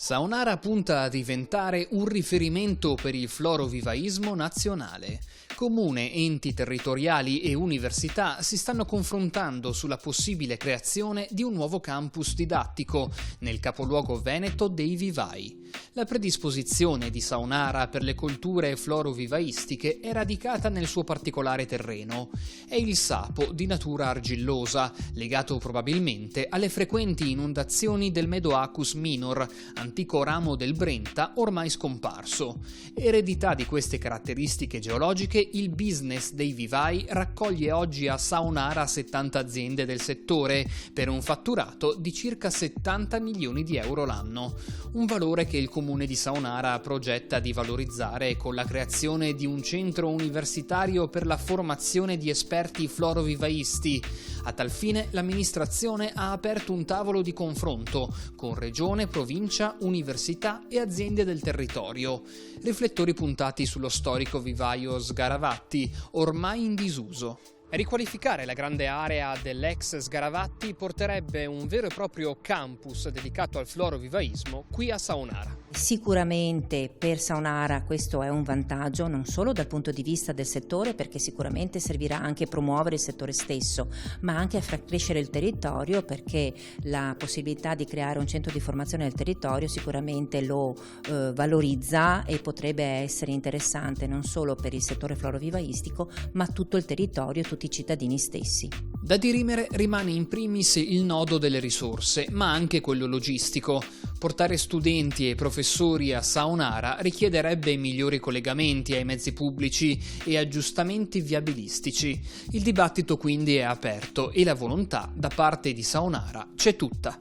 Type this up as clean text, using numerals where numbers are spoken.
Saonara punta a diventare un riferimento per il florovivaismo nazionale. Comune, enti territoriali e università si stanno confrontando sulla possibile creazione di un nuovo campus didattico nel capoluogo veneto dei vivai. La predisposizione di Saonara per le colture florovivaistiche è radicata nel suo particolare terreno. È il sapo di natura argillosa, legato probabilmente alle frequenti inondazioni del Medoacus Minor, antico ramo del Brenta ormai scomparso. Eredità di queste caratteristiche geologiche, il business dei vivai raccoglie oggi a Saonara 70 aziende del settore per un fatturato di circa 70 milioni di euro l'anno, un valore che il comune di Saonara progetta di valorizzare con la creazione di un centro universitario per la formazione di esperti florovivaisti. A tal fine l'amministrazione ha aperto un tavolo di confronto con regione, provincia, università e aziende del territorio. Riflettori puntati sullo storico vivaio Sgaravatti, ormai in disuso. Riqualificare la grande area dell'ex Sgaravatti porterebbe un vero e proprio campus dedicato al florovivaismo qui a Saonara. Sicuramente per Saonara questo è un vantaggio non solo dal punto di vista del settore, perché sicuramente servirà anche a promuovere il settore stesso, ma anche a far crescere il territorio, perché la possibilità di creare un centro di formazione del territorio sicuramente lo valorizza e potrebbe essere interessante non solo per il settore florovivaistico, ma tutto il territorio, tutti i cittadini stessi. Da dirimere rimane in primis il nodo delle risorse, ma anche quello logistico. Portare studenti e professori a Saonara richiederebbe migliori collegamenti ai mezzi pubblici e aggiustamenti viabilistici. Il dibattito quindi è aperto e la volontà da parte di Saonara c'è tutta.